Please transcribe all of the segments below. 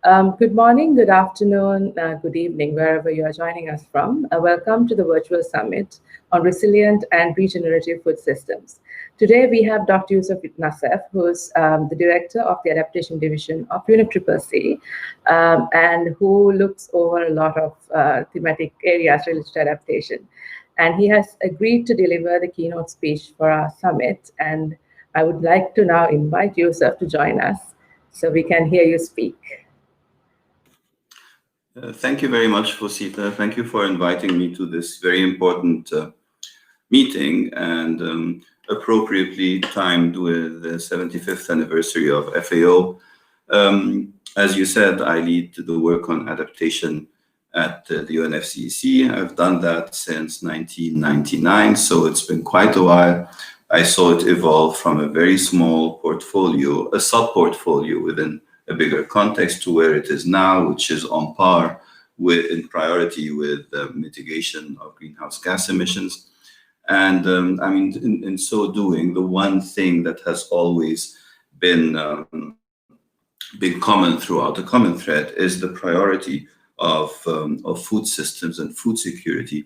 Good morning, good afternoon, good evening, wherever you are joining us from. Welcome to the virtual summit on resilient and regenerative food systems. Today we have Dr. Youssef Nassef, who's the director of the Adaptation Division of UNFCCC, and who looks over a lot of thematic areas related to adaptation. And he has agreed to deliver the keynote speech for our summit. And I would like to now invite Youssef to join us so we can hear you speak. Thank you very much, Fosita. Thank you for inviting me to this very important meeting and appropriately timed with the 75th anniversary of FAO. As you said, I lead the work on adaptation at the UNFCCC. I've done that since 1999, so it's been quite a while. I saw it evolve from a very small portfolio, a sub-portfolio within a bigger context, to where it is now, which is on par with, in priority with mitigation of greenhouse gas emissions. And I mean, in so doing, the one thing that has always been common throughout, the common thread, is the priority of food systems and food security,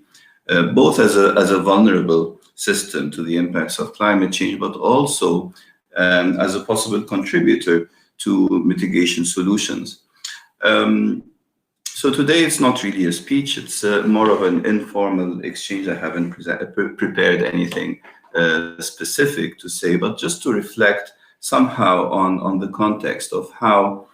both as a vulnerable system to the impacts of climate change, but also as a possible contributor to mitigation solutions. So today it's not really a speech, it's more of an informal exchange. I haven't prepared anything specific to say, but just to reflect somehow on the context of how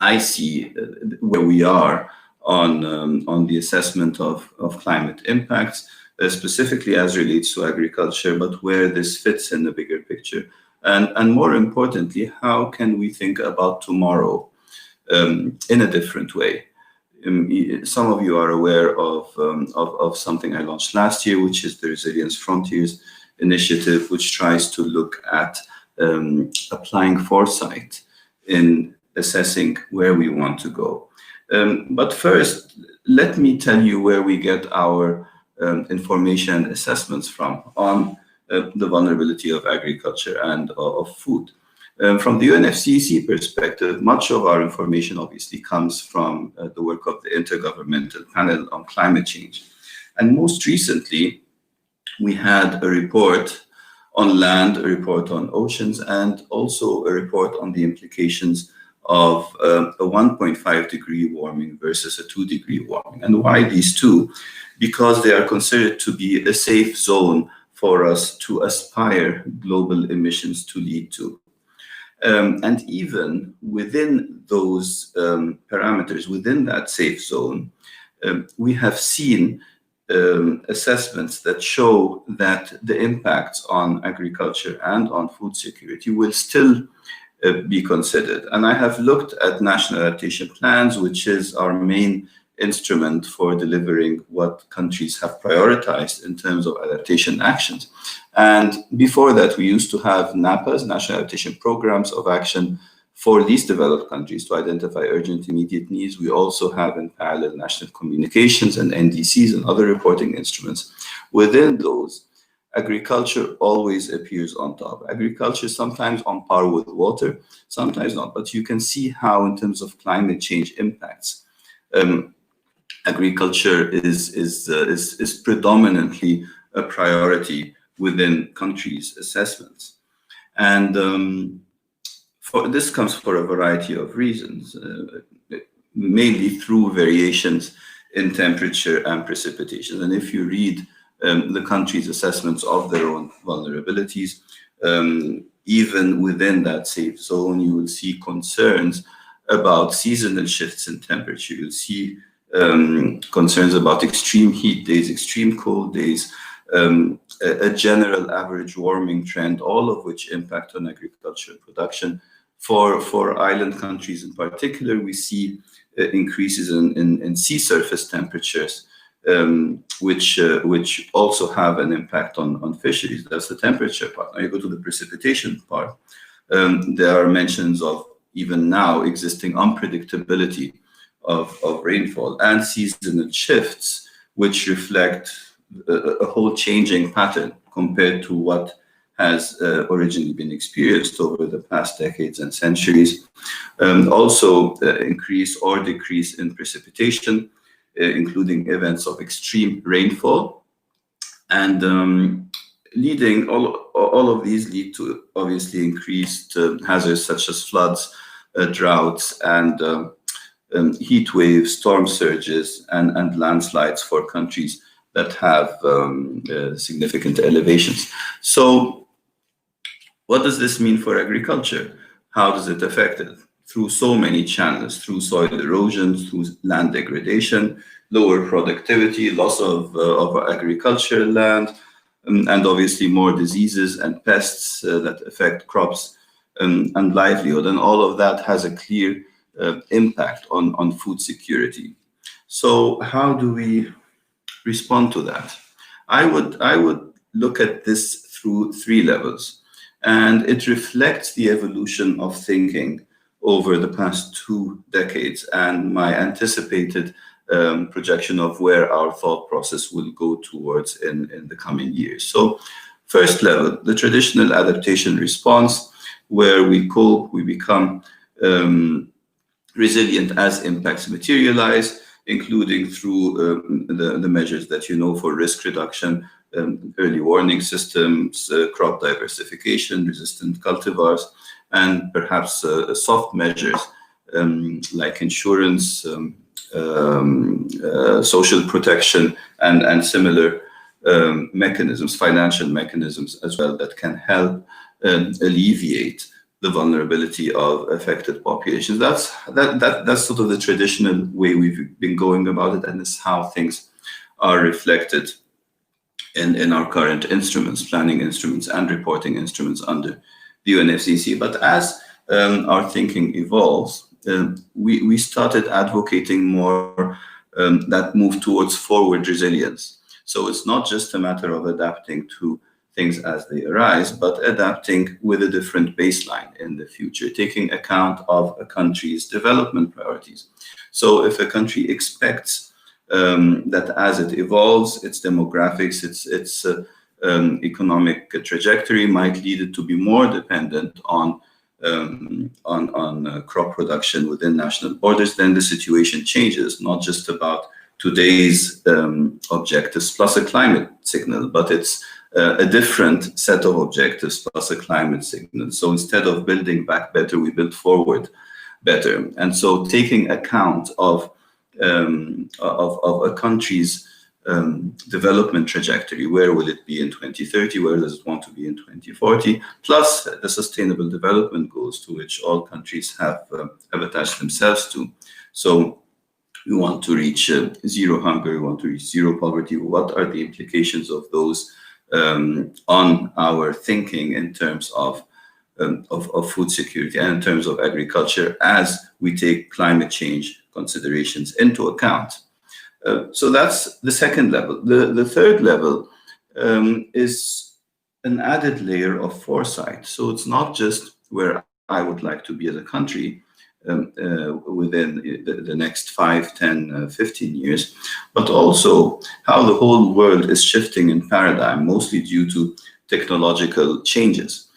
I see where we are on the assessment of climate impacts, specifically as relates to agriculture, but where this fits in the bigger picture. And more importantly, how can we think about tomorrow in a different way? Some of you are aware of something I launched last year, which is the Resilience Frontiers initiative, which tries to look at applying foresight in assessing where we want to go. But first, let me tell you where we get our information and assessments from on the vulnerability of agriculture and of food. From the UNFCCC perspective, much of our information obviously comes from the work of the Intergovernmental Panel on Climate Change. And most recently, we had a report on land, a report on oceans, and also a report on the implications of a 1.5 degree warming versus a 2 degree warming. And why these two? Because they are considered to be a safe zone for us to aspire global emissions to lead to. And even within those parameters, within that safe zone, we have seen assessments that show that the impacts on agriculture and on food security will still be considered. And I have looked at national adaptation plans, which is our main instrument for delivering what countries have prioritized in terms of adaptation actions. And before that, we used to have NAPAs, National Adaptation Programs of Action, for least developed countries to identify urgent immediate needs. We also have in parallel national communications and NDCs and other reporting instruments. Within those, agriculture always appears on top. Agriculture sometimes on par with water, sometimes not, but you can see how in terms of climate change impacts, agriculture is predominantly a priority within countries' assessments. And this comes for a variety of reasons, mainly through variations in temperature and precipitation. And if you read the country's assessments of their own vulnerabilities, even within that safe zone, you will see concerns about seasonal shifts in temperature. You'll see concerns about extreme heat days, extreme cold days, a general average warming trend, all of which impact on agricultural production. For island countries in particular, we see increases in sea surface temperatures, which also have an impact on fisheries. That's the temperature part. Now you go to the precipitation part. There are mentions of even now existing unpredictability of rainfall and seasonal shifts, which reflect a whole changing pattern compared to what has originally been experienced over the past decades and centuries. Also, increase or decrease in precipitation, including events of extreme rainfall, and leading all of these lead to obviously increased hazards such as floods, droughts, and heat waves, storm surges, and landslides for countries that have significant elevations. So what does this mean for agriculture? How does it affect it? Through so many channels, through soil erosion, through land degradation, lower productivity, loss of agricultural land, and obviously more diseases and pests that affect crops and livelihood. And all of that has a clear impact on food security. So how do we respond to that? I would look at this through 3 levels, and it reflects the evolution of thinking over the past 2 decades and my anticipated projection of where our thought process will go towards in the coming years. So first level, the traditional adaptation response, where we cope, we become resilient as impacts materialize, including through the measures that you know for risk reduction, early warning systems, crop diversification, resistant cultivars, and perhaps soft measures like insurance, social protection, and similar mechanisms, financial mechanisms as well, that can help alleviate the vulnerability of affected populations. That's sort of the traditional way we've been going about it, and it's how things are reflected in our current instruments, planning instruments and reporting instruments under the UNFCCC. But as our thinking evolves, we started advocating more that move towards forward resilience. So it's not just a matter of adapting to things as they arise, but adapting with a different baseline in the future, taking account of a country's development priorities. So if a country expects that as it evolves, its demographics, its economic trajectory might lead it to be more dependent on crop production within national borders, then the situation changes, not just about today's objectives plus a climate signal, but it's a different set of objectives plus a climate signal. So instead of building back better, we build forward better. And so taking account of a country's development trajectory, where will it be in 2030, where does it want to be in 2040, plus the sustainable development goals to which all countries have attached themselves to. So we want to reach zero hunger, we want to reach zero poverty. What are the implications of those on our thinking in terms of food security and in terms of agriculture as we take climate change considerations into account? So that's the second level. The third level is an added layer of foresight. So it's not just where I would like to be as a country within the next 5, 10, 15 years, but also how the whole world is shifting in paradigm, mostly due to technological changes.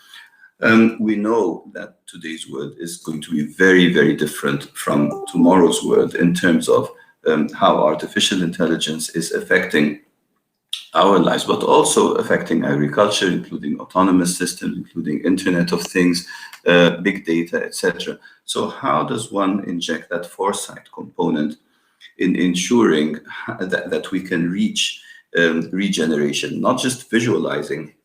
We know that today's world is going to be very, very different from tomorrow's world in terms of how artificial intelligence is affecting our lives, but also affecting agriculture, including autonomous systems, including Internet of Things, big data, etc. So how does one inject that foresight component in ensuring that we can reach regeneration, not just visualizing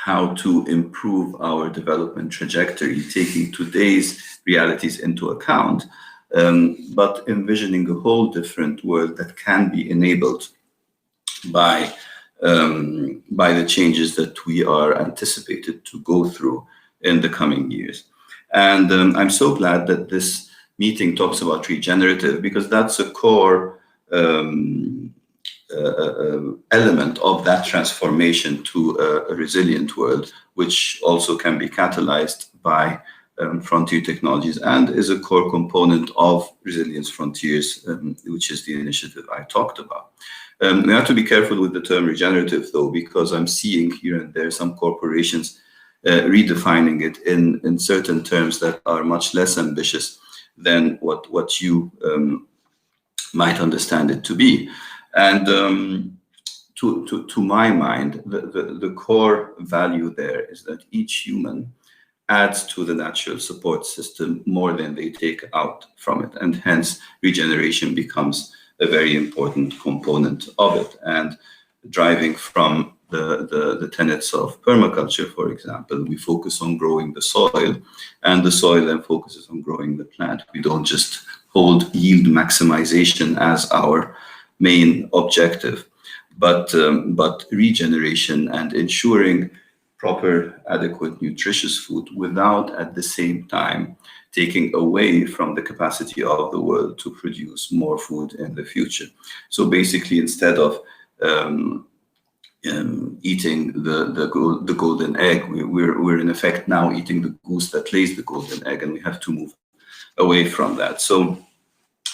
how to improve our development trajectory, taking today's realities into account, but envisioning a whole different world that can be enabled by the changes that we are anticipated to go through in the coming years. And I'm so glad that this meeting talks about regenerative, because that's a core element of that transformation to a resilient world, which also can be catalyzed by frontier technologies, and is a core component of Resilience Frontiers, which is the initiative I talked about. We have to be careful with the term regenerative, though, because I'm seeing here and there some corporations redefining it in certain terms that are much less ambitious than what you might understand it to be. And to my mind, the core value there is that each human adds to the natural support system more than they take out from it, and hence regeneration becomes a very important component of it. And driving from the tenets of permaculture, for example, we focus on growing the soil, and the soil then focuses on growing the plant. We don't just hold yield maximization as our main objective, but regeneration and ensuring proper, adequate, nutritious food without at the same time taking away from the capacity of the world to produce more food in the future. So basically, instead of eating the golden egg, we're in effect now eating the goose that lays the golden egg, and we have to move away from that. So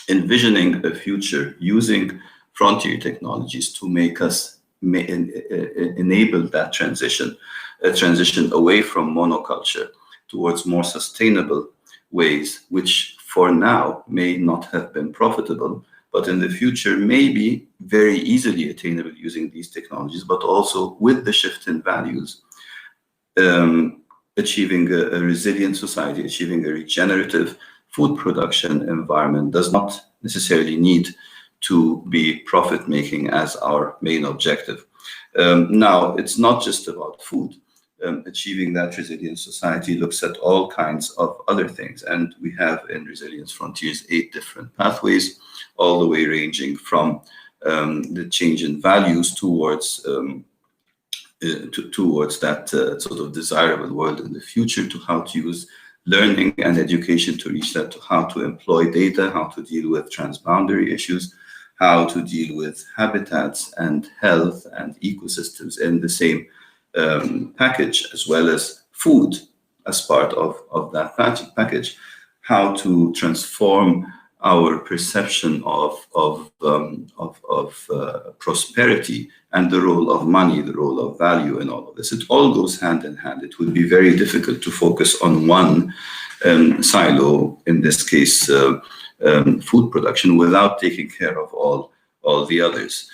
envisioning a future using frontier technologies to make us enable that transition, a transition away from monoculture towards more sustainable ways, which for now may not have been profitable, but in the future may be very easily attainable using these technologies, but also with the shift in values, achieving a resilient society, achieving a regenerative food production environment does not necessarily need to be profit-making as our main objective. Now, it's not just about food. Achieving that resilient society looks at all kinds of other things. And we have in Resilience Frontiers 8 different pathways, all the way ranging from the change in values towards that sort of desirable world in the future, to how to use learning and education to reach that, to how to employ data, how to deal with transboundary issues, how to deal with habitats and health and ecosystems in the same package, as well as food as part of that package, how to transform our perception of prosperity and the role of money, the role of value in all of this. It all goes hand in hand. It would be very difficult to focus on one silo, in this case, food production, without taking care of all the others.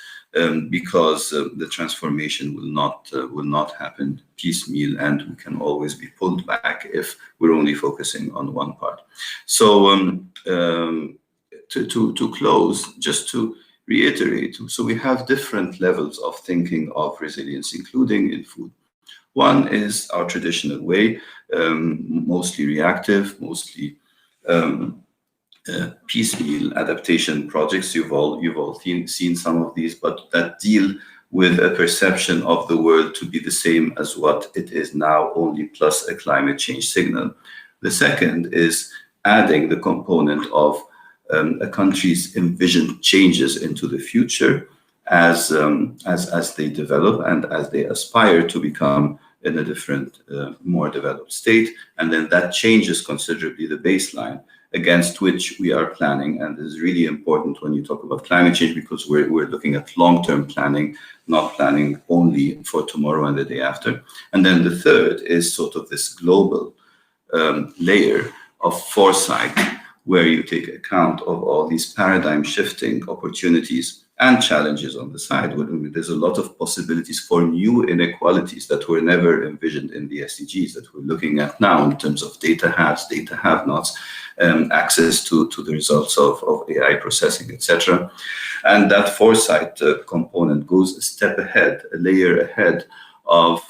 Because the transformation will not happen piecemeal, and we can always be pulled back if we're only focusing on one part. So to close, just to reiterate, so we have different levels of thinking of resilience, including in food. One is our traditional way, mostly reactive, mostly piecemeal adaptation projects. You've all seen some of these, but that deal with a perception of the world to be the same as what it is now, only plus a climate change signal. The second is adding the component of a country's envisioned changes into the future as they develop and as they aspire to become in a different, more developed state. And then that changes considerably the baseline against which we are planning. And this is really important when you talk about climate change, because we're looking at long-term planning, not planning only for tomorrow and the day after. And then the third is sort of this global layer of foresight, where you take account of all these paradigm shifting opportunities and challenges on the side. There's a lot of possibilities for new inequalities that were never envisioned in the SDGs that we're looking at now in terms of data haves, data have-nots, access to the results of AI processing, etc. And that foresight component goes a step ahead, a layer ahead of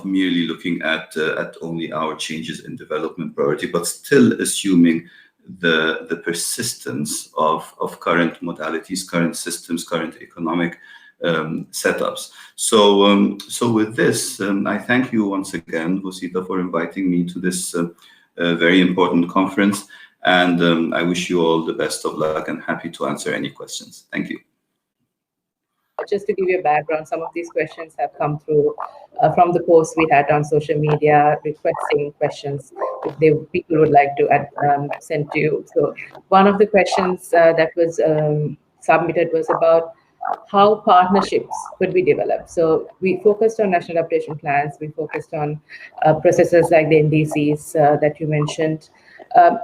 merely looking at only our changes in development priority, but still assuming the persistence of current modalities, current systems, current economic setups. So with this, I thank you once again, Rosita, for inviting me to this very important conference, and I wish you all the best of luck and happy to answer any questions. Thank you. just to give you a background, some of these questions have come through from the posts we had on social media requesting questions if people would like to send to you. So one of the questions that was submitted was about how partnerships could be developed. So we focused on national adaptation plans. We focused on processes like the NDCs that you mentioned.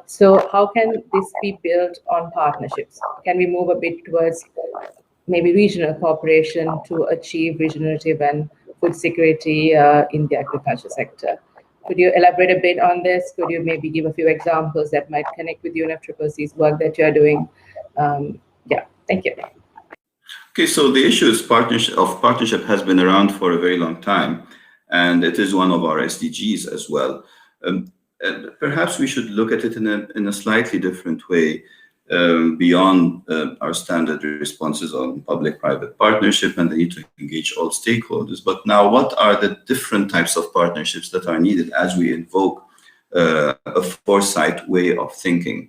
So how can this be built on partnerships? Can we move a bit towards maybe regional cooperation to achieve regenerative and food security in the agriculture sector? Could you elaborate a bit on this? Could you maybe give a few examples that might connect with UNFCCC's work that you're doing? Yeah, thank you. Okay, so the issue is partnership has been around for a very long time, and it is one of our SDGs as well. And perhaps we should look at it in a slightly different way, beyond our standard responses on public-private partnership and the need to engage all stakeholders. But now, what are the different types of partnerships that are needed as we invoke a foresight way of thinking?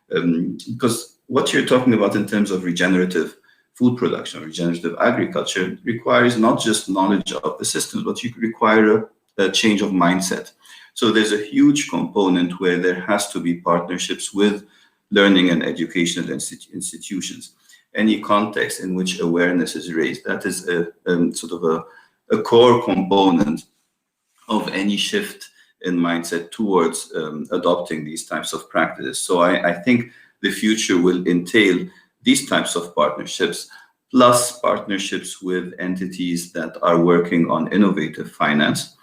Because what you're talking about in terms of regenerative food production, regenerative agriculture, requires not just knowledge of the systems, but you require a change of mindset. So there's a huge component where there has to be partnerships with learning and educational institutions. Any context in which awareness is raised, that is sort of a core component of any shift in mindset towards adopting these types of practices. So I think the future will entail these types of partnerships, plus partnerships with entities that are working on innovative finance,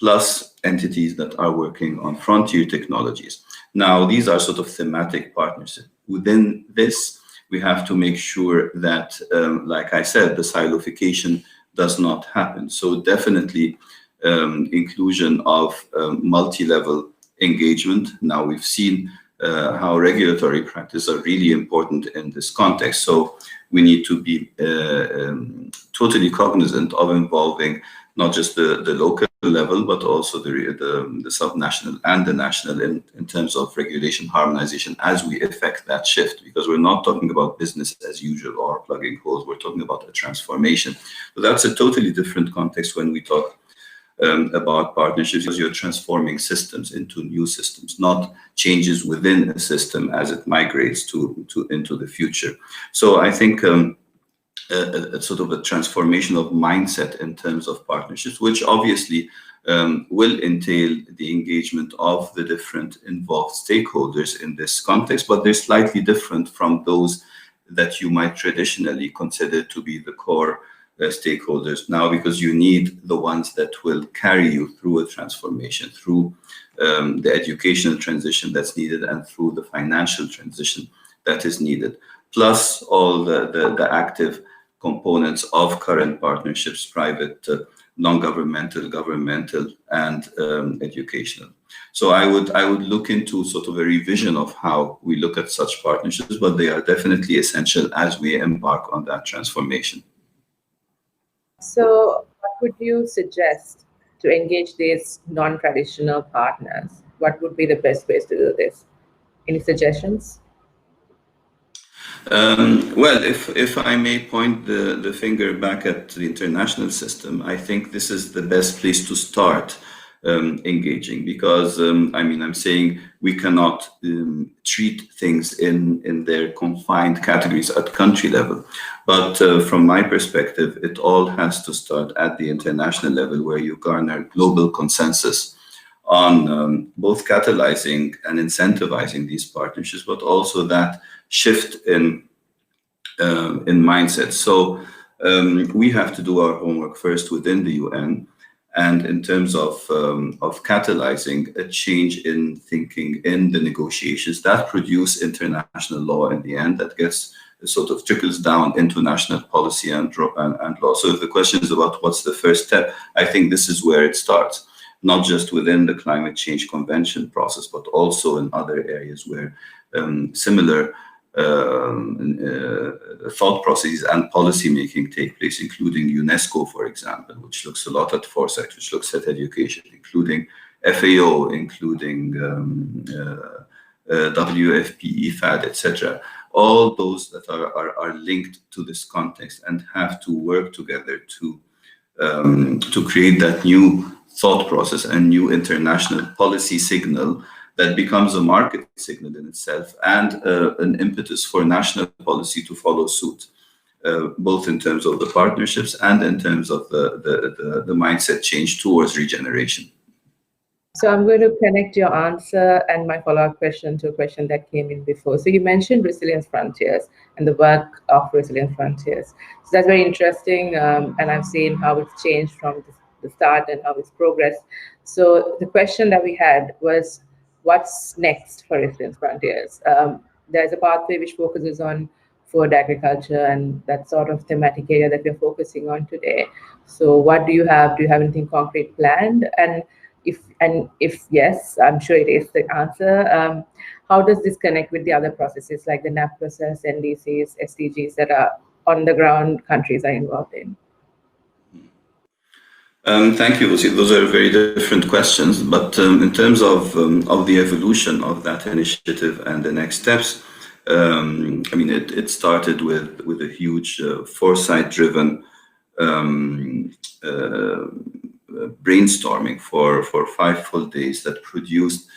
plus entities that are working on frontier technologies. Now, these are sort of thematic partnerships. Within this, we have to make sure that, like I said, the siloification does not happen. So definitely inclusion of multi-level engagement. Now, we've seen how regulatory practice are really important in this context. So we need to be totally cognizant of involving not just the local level, but also the subnational and the national in terms of regulation harmonization as we effect that shift, because we're not talking about business as usual or plugging holes, we're talking about a transformation. So that's a totally different context when we talk about partnerships, because you're transforming systems into new systems, not changes within a system as it migrates into the future. So I think a sort of a transformation of mindset in terms of partnerships, which obviously will entail the engagement of the different involved stakeholders in this context, but they're slightly different from those that you might traditionally consider to be the core stakeholders now, because you need the ones that will carry you through a transformation, through the educational transition that's needed, and through the financial transition that is needed, plus all the active components of current partnerships, private, non-governmental, governmental, and educational. So I would look into sort of a revision of how we look at such partnerships, but they are definitely essential as we embark on that transformation. So what would you suggest to engage these non-traditional partners? What would be the best ways to do this? Any suggestions? Well, if I may point the finger back at the international system, I think this is the best place to start engaging, because I'm saying we cannot treat things in their confined categories at country level. But from my perspective, it all has to start at the international level, where you garner global consensus on both catalyzing and incentivizing these partnerships, but also that shift in mindset. So we have to do our homework first within the UN, and in terms of catalyzing a change in thinking in the negotiations that produce international law in the end, that gets sort of trickles down into national policy and law. So if the question is about what's the first step, I think this is where it starts, not just within the climate change convention process, but also in other areas where similar thought processes and policy making take place, including UNESCO, for example, which looks a lot at foresight, which looks at education, including FAO, including WFP, IFAD, etc. all those that are linked to this context and have to work together to create that new thought process and new international policy signal that becomes a market signal in itself and an impetus for national policy to follow suit, both in terms of the partnerships and in terms of the mindset change towards regeneration. So I'm going to connect your answer and my follow-up question to a question that came in before. So you mentioned Resilience Frontiers and the work of Resilience Frontiers. So that's very interesting, and I've seen how it's changed from the start and how it's progressed. So the question that we had was, what's next for Resilience Frontiers? There's a pathway which focuses on food agriculture, and that sort of thematic area that we're focusing on today. So what do you have? Do you have anything concrete planned? And if yes, I'm sure it is the answer. How does this connect with the other processes like the NAP process, NDCs, SDGs that are on the ground countries are involved in? Thank you, Lucy. Those are very different questions, but in terms of the evolution of that initiative and the next steps, I mean, it started with a huge foresight-driven brainstorming for 5 full days that produced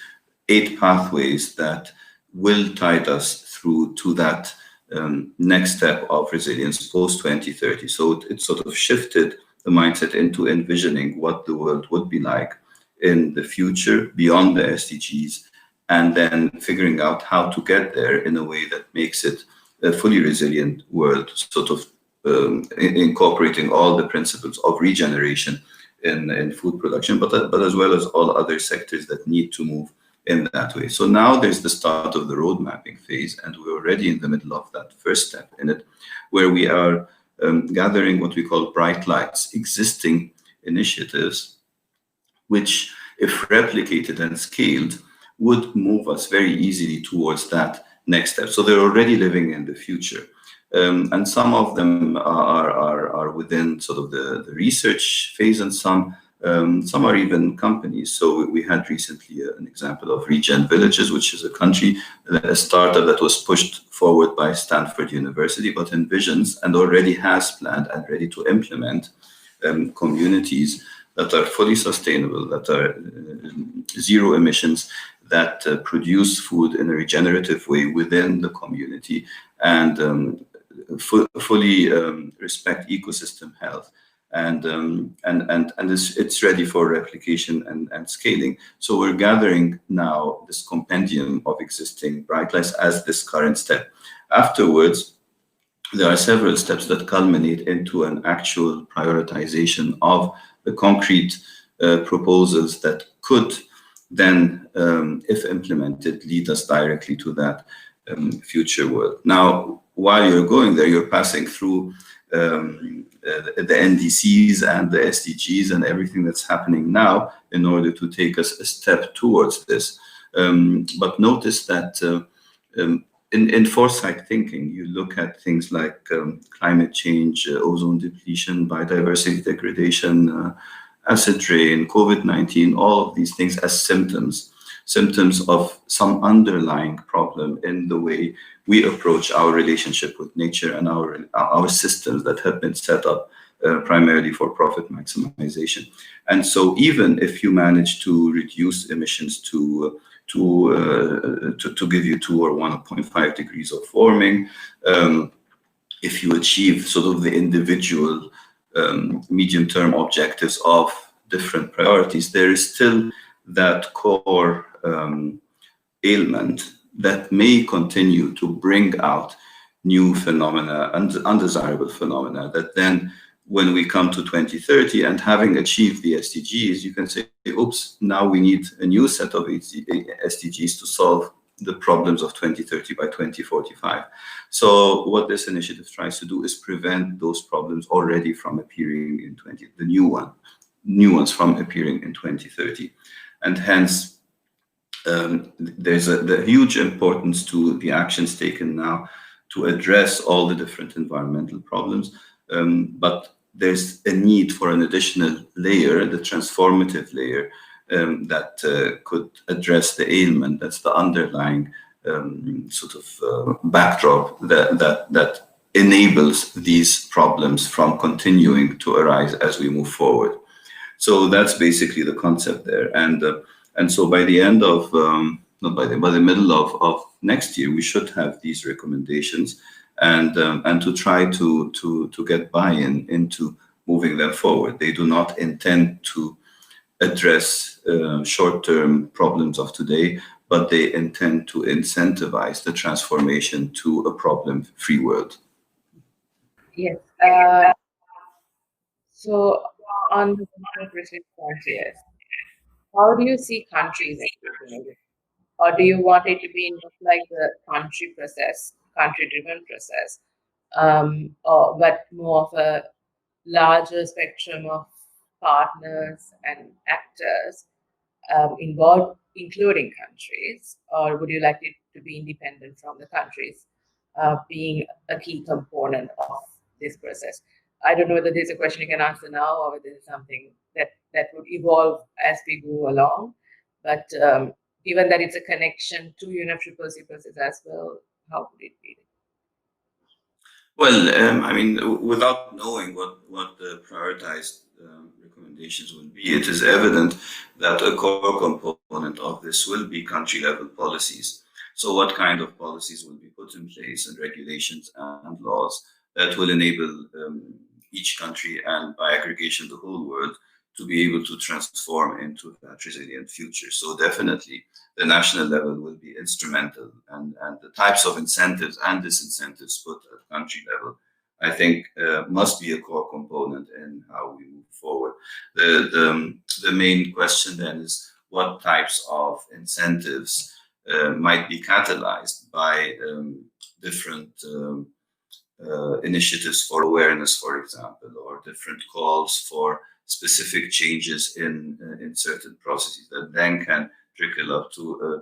8 pathways that will tide us through to that next step of resilience post 2030. So it sort of shifted the mindset into envisioning what the world would be like in the future beyond the SDGs, and then figuring out how to get there in a way that makes it a fully resilient world, sort of incorporating all the principles of regeneration in food production, but as well as all other sectors that need to move in that way. So now there's the start of the road mapping phase, and we're already in the middle of that first step in it, where we are gathering what we call bright lights, existing initiatives, which, if replicated and scaled, would move us very easily towards that next step. So they're already living in the future. And some of them are within sort of the research phase, and some are even companies. So we had recently an example of Regen Villages, which is a startup that was pushed forward by Stanford University, but envisions and already has planned and ready to implement communities that are fully sustainable, that are zero emissions, that produce food in a regenerative way within the community, and fully respect ecosystem health, and it's ready for replication and scaling. So we're gathering now this compendium of existing bright lights as this current step. Afterwards, there are several steps that culminate into an actual prioritization of the concrete proposals that could then, if implemented, lead us directly to that future world. Now, while you're going there, you're passing through the NDCs and the SDGs and everything that's happening now in order to take us a step towards this. But notice that in foresight thinking, you look at things like climate change, ozone depletion, biodiversity degradation, acid rain, COVID-19, all of these things as symptoms of some underlying problem in the way we approach our relationship with nature and our systems that have been set up primarily for profit maximization. And so even if you manage to reduce emissions to give you 2 or 1.5 degrees of warming, if you achieve sort of the individual medium-term objectives of different priorities, there is still that core ailment that may continue to bring out new phenomena and undesirable phenomena that then, when we come to 2030 and having achieved the SDGs, you can say, oops, now we need a new set of SDGs to solve the problems of 2030 by 2045. So what this initiative tries to do is prevent those problems already from appearing in the new ones from appearing in 2030. And hence, there's the huge importance to the actions taken now to address all the different environmental problems, but there's a need for an additional layer, the transformative layer, that could address the ailment that's the underlying backdrop that enables these problems from continuing to arise as we move forward. So that's basically the concept there. And so by the end of, not by the middle of next year, we should have these recommendations and to try to get buy-in into moving them forward. They do not intend to address short-term problems of today, but they intend to incentivize the transformation to a problem-free world. Yes. So on the corporate frontiers, how do you see countries engaging in it? Or do you want it to be not like the country process, country-driven process, but more of a larger spectrum of partners and actors involved, including countries? Or would you like it to be independent from the countries being a key component of this process? I don't know whether there's a question you can answer now or whether there's something that would evolve as we go along. But given that it's a connection to UNFCCC process as well, how would it be? Well, I mean, without knowing what the prioritized recommendations will be, it is evident that a core component of this will be country-level policies. So what kind of policies will be put in place and regulations and laws that will enable each country and by aggregation the whole world to be able to transform into that resilient future. So definitely the national level will be instrumental, and the types of incentives and disincentives put at country level, I think, must be a core component in how we move forward. The main question then is what types of incentives might be catalyzed by different initiatives for awareness, for example, or different calls for specific changes in certain processes that then can trickle up to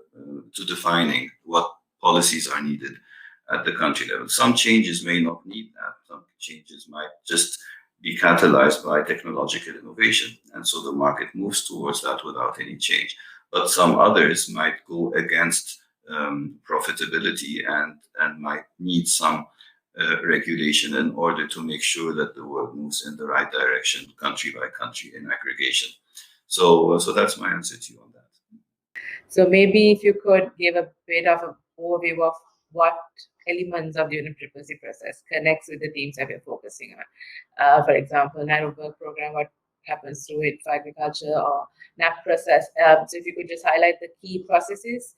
defining what policies are needed at the country level. Some changes may not need that. Some changes might just be catalyzed by technological innovation, and so the market moves towards that without any change. But some others might go against profitability and might need some regulation in order to make sure that the world moves in the right direction, country by country in aggregation. So that's my answer to you on that. So maybe if you could give a bit of an overview of what elements of the UNFCCC process connects with the themes that we're focusing on. For example, Narrow-Work Program, what happens through it for agriculture, or NAP process. So if you could just highlight the key processes,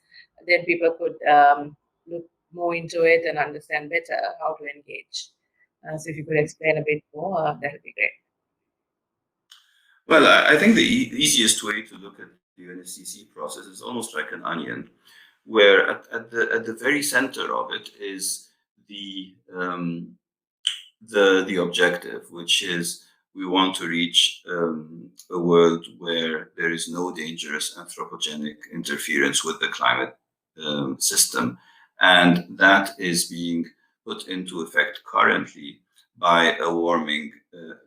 then people could look more into it and understand better how to engage. So if you could explain a bit more, that would be great. Well, I think the easiest way to look at the UNFCCC process is almost like an onion, where at the very center of it is the objective, which is we want to reach a world where there is no dangerous anthropogenic interference with the climate system, and that is being put into effect currently by a warming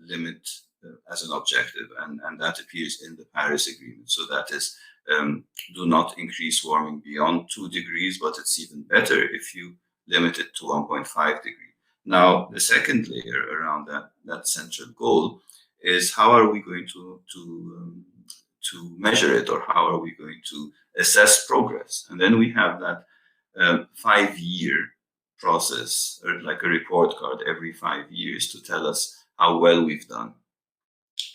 limit as an objective, and that appears in the Paris Agreement. So that is, do not increase warming beyond 2 degrees, but it's even better if you limit it to 1.5 degrees. Now, the second layer around that central goal is how are we going to measure it, or how are we going to assess progress? And then we have that 5-year process, or like a report card every 5 years to tell us how well we've done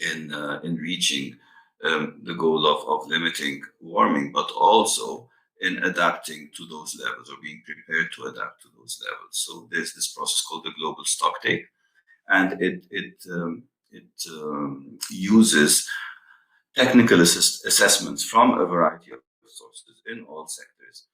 in reaching the goal of limiting warming, but also in adapting to those levels, or being prepared to adapt to those levels. So there's this process called the global stocktake, and it uses technical assessments from a variety of sources in all sectors,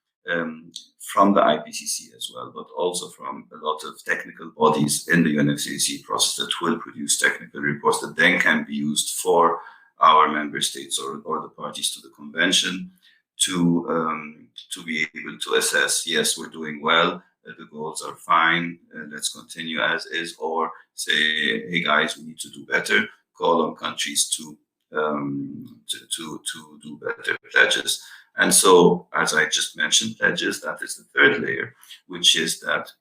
from the IPCC as well, but also from a lot of technical bodies in the UNFCCC process that will produce technical reports that then can be used for our member states or the parties to the convention to be able to assess, yes, we're doing well, the goals are fine, let's continue as is, or say, hey guys, we need to do better, call on countries to to do better pledges. And so, as I just mentioned, pledges, that is the third layer, which is that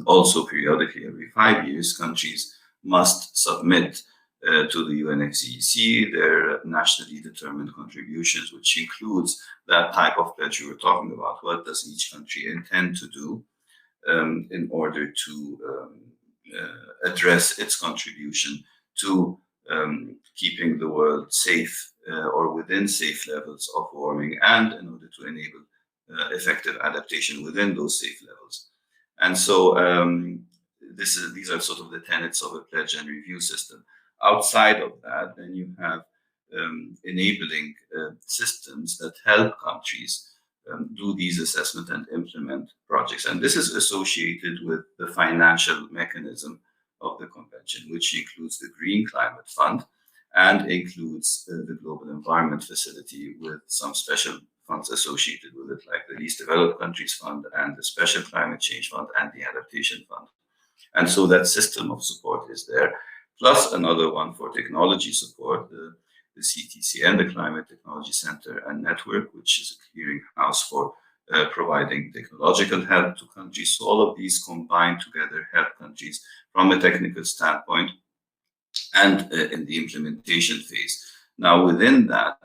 also periodically, every 5 years, countries must submit to the UNFCCC their nationally determined contributions, which includes that type of pledge you were talking about. What does each country intend to do in order to address its contribution to keeping the world safe or within safe levels of warming, and in order to enable effective adaptation within those safe levels. And so these are sort of the tenets of a pledge and review system. Outside of that, then you have enabling systems that help countries do these assessment and implement projects. And this is associated with the financial mechanism of the convention, which includes the Green Climate Fund and includes the Global Environment Facility, with some special funds associated with it, like the Least Developed Countries Fund and the Special Climate Change Fund and the Adaptation Fund. And so that system of support is there, plus another one for technology support, the CTCN, the Climate Technology Center and Network, which is a clearinghouse for providing technological help to countries. So all of these combined together help countries from a technical standpoint and in the implementation phase. Now, within that,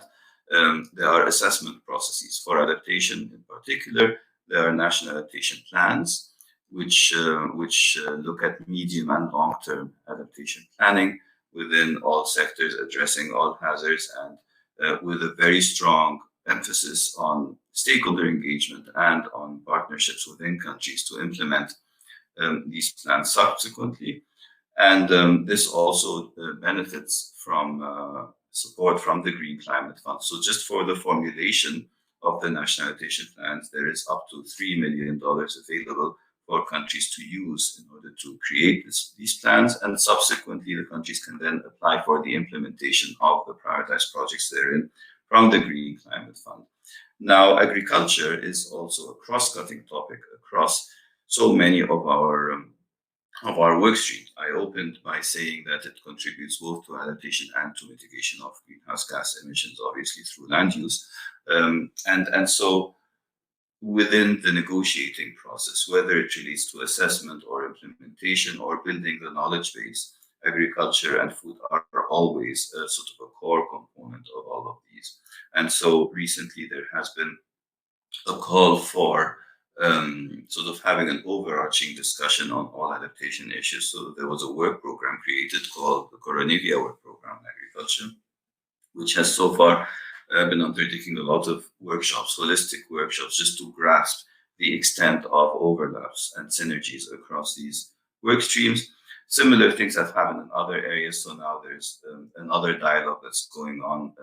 there are assessment processes. For adaptation in particular, there are national adaptation plans, which look at medium and long-term adaptation planning within all sectors, addressing all hazards, and with a very strong emphasis on stakeholder engagement and on partnerships within countries to implement these plans subsequently. And this also benefits from support from the Green Climate Fund. So just for the formulation of the national adaptation plans, there is up to $3 million available for countries to use in order to create these plans, and subsequently the countries can then apply for the implementation of the prioritized projects therein from the Green Climate Fund. Now, agriculture is also a cross-cutting topic across so many of our work streams. I opened by saying that it contributes both to adaptation and to mitigation of greenhouse gas emissions, obviously through land use, and so within the negotiating process, whether it relates to assessment or implementation or building the knowledge base, agriculture and food are always sort of a core component of all of these. And so recently there has been a call for sort of having an overarching discussion on all adaptation issues. So there was a work program created called the Coronavia Work Program in Agriculture, which has so far been undertaking a lot of workshops, holistic workshops, just to grasp the extent of overlaps and synergies across these work streams. Similar things have happened in other areas. So now there's another dialogue that's going on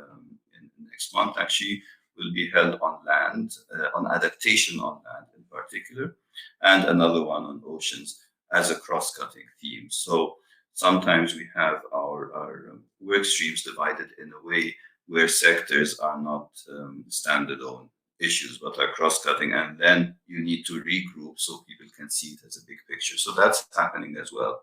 in next month, actually, will be held on land, on adaptation on land in particular, and another one on oceans as a cross-cutting theme. So sometimes we have our work streams divided in a way where sectors are not standalone issues, but are cross-cutting, and then you need to regroup so people can see it as a big picture. So that's happening as well.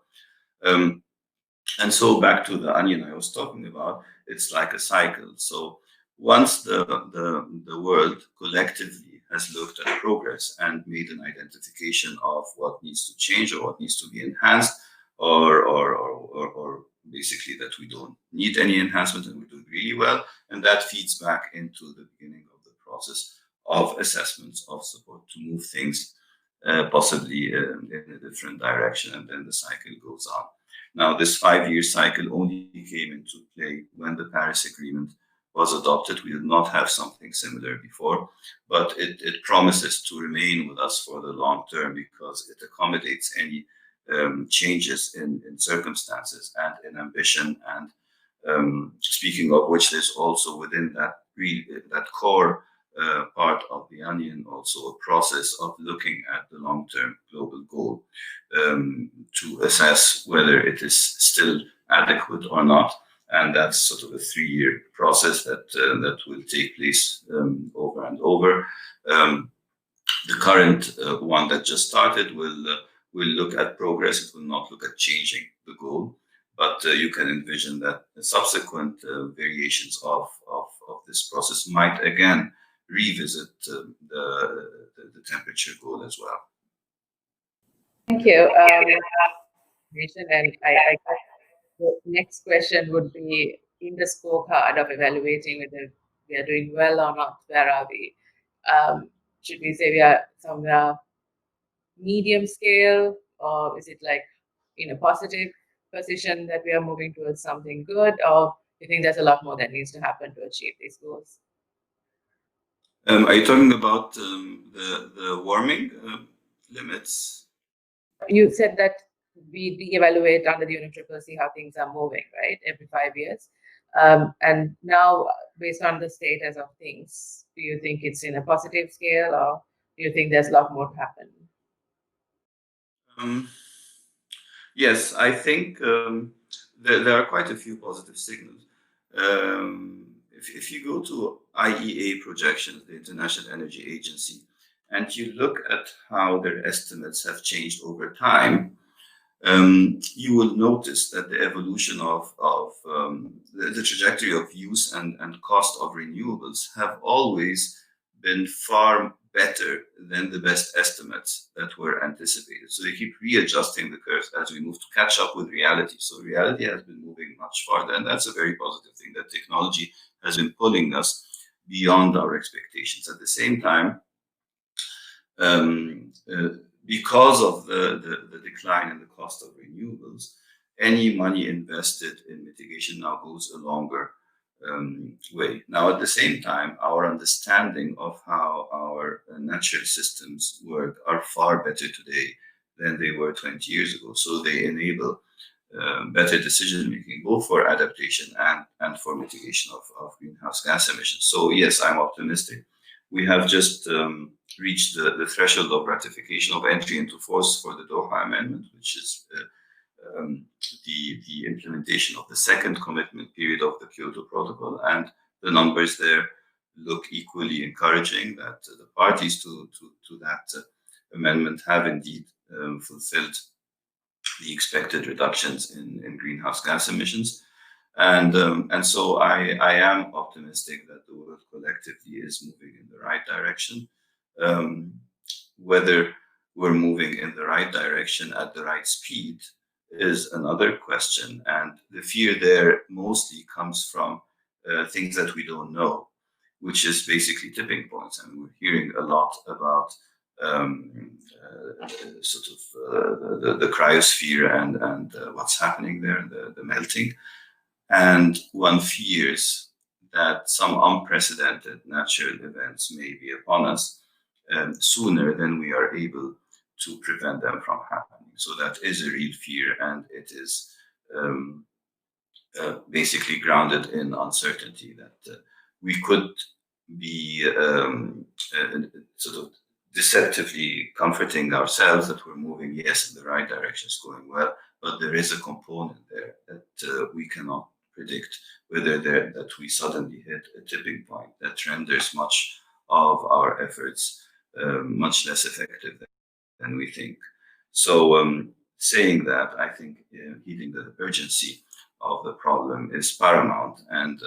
And so back to the onion I was talking about, it's like a cycle. So once the world collectively has looked at progress and made an identification of what needs to change or what needs to be enhanced, or basically that we don't need any enhancement and we're doing really well, and that feeds back into the beginning of the process of assessments of support to move things possibly in a different direction, and then the cycle goes on. Now, this 5-year cycle only came into play when the Paris Agreement was adopted. We did not have something similar before, but it promises to remain with us for the long term because it accommodates any changes in circumstances and in ambition. And speaking of which, there's also within that core part of the onion also a process of looking at the long-term global goal to assess whether it is still adequate or not. And that's sort of a 3-year process that will take place over and over. The current one that just started will look at progress. It will not look at changing the goal, but you can envision that the subsequent variations of this process might again revisit the temperature goal as well. Thank you. And I guess the next question would be, in the scorecard of evaluating whether we are doing well or not, where are we? Should we say we are somewhere medium scale, or is it like in a positive position that we are moving towards something good, or you think there's a lot more that needs to happen to achieve these goals? Are you talking about the warming limits? You said that we de-evaluate under the UNFCCC how things are moving, right, every 5 years. And now, based on the status of things, do you think it's in a positive scale, or do you think there's a lot more to happen? Yes, I think there are quite a few positive signals. If you go to IEA projections, the International Energy Agency, and you look at how their estimates have changed over time, you will notice that the evolution of the trajectory of use and cost of renewables have always been far better than the best estimates that were anticipated. So they keep readjusting the curves as we move to catch up with reality. So reality has been moving much farther, and that's a very positive thing, that technology has been pulling us beyond our expectations. At the same time, because of the decline in the cost of renewables, any money invested in mitigation now goes a longer way. Now, at the same time, our understanding of how our natural systems work are far better today than they were 20 years ago. So they enable better decision making, both for adaptation and for mitigation of greenhouse gas emissions. So yes, I'm optimistic. We have just reached the threshold of ratification of entry into force for the Doha Amendment, which is the implementation of the second commitment period of the Kyoto Protocol, and the numbers there look equally encouraging, that the parties to that amendment have indeed fulfilled the expected reductions in greenhouse gas emissions. And so I am optimistic that the world collectively is moving in the right direction. Whether we're moving in the right direction at the right speed is another question. And the fear there mostly comes from things that we don't know, which is basically tipping points. And we're hearing a lot about the cryosphere and what's happening there, the melting. And one fears that some unprecedented natural events may be upon us sooner than we are able to prevent them from happening. So that is a real fear, and it is basically grounded in uncertainty, that we could be sort of deceptively comforting ourselves that we're moving, yes, in the right direction, it's going well, but there is a component there that we cannot predict, whether that we suddenly hit a tipping point that renders much of our efforts much less effective than we think. So saying that, I think heeding the urgency of the problem is paramount. And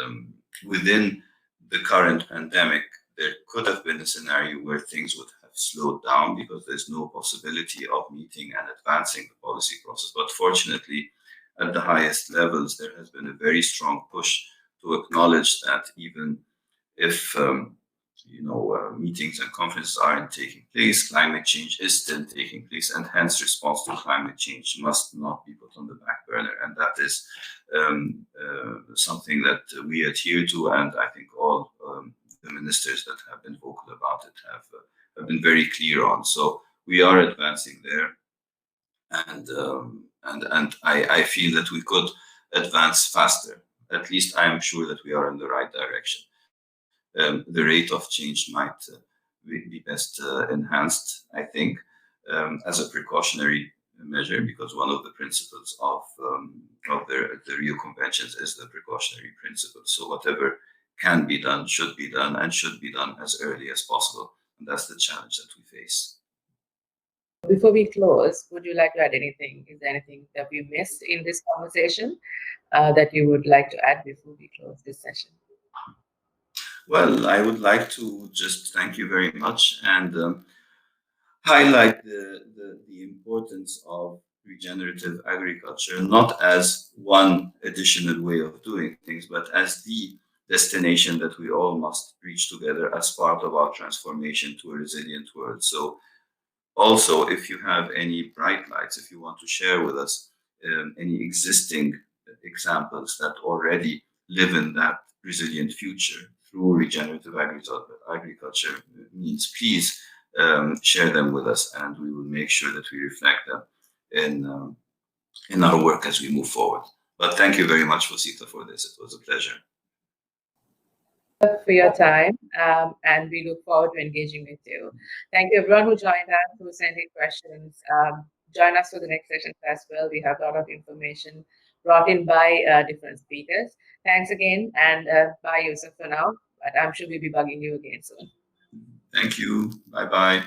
within the current pandemic, there could have been a scenario where things would have slowed down because there's no possibility of meeting and advancing the policy process. But fortunately, at the highest levels, there has been a very strong push to acknowledge that even if meetings and conferences aren't taking place, climate change is still taking place, and hence response to climate change must not be put on the back burner. And that is something that we adhere to, and I think all the ministers that have been vocal about it have been very clear on. So we are advancing there, and I feel that we could advance faster. At least I am sure that we are in the right direction. The rate of change might be best enhanced, I think, as a precautionary measure, because one of the principles of the Rio Conventions is the precautionary principle. So whatever can be done should be done, and should be done as early as possible. And that's the challenge that we face. Before we close, would you like to add anything? Is there anything that we missed in this conversation that you would like to add before we close this session? Well, I would like to just thank you very much and highlight the importance of regenerative agriculture, not as one additional way of doing things, but as the destination that we all must reach together as part of our transformation to a resilient world. So also, if you have any bright lights, if you want to share with us any existing examples that already live in that resilient future through regenerative agriculture means, please share them with us, and we will make sure that we reflect them in our work as we move forward. But thank you very much, Wasita, for this. It was a pleasure. For your time, and we look forward to engaging with you. Thank you everyone who joined us, who sent in questions. Join us for the next sessions as well. We have a lot of information brought in by different speakers. Thanks again, and bye, Youssef, for now. But I'm sure we'll be bugging you again soon. Thank you. Bye-bye.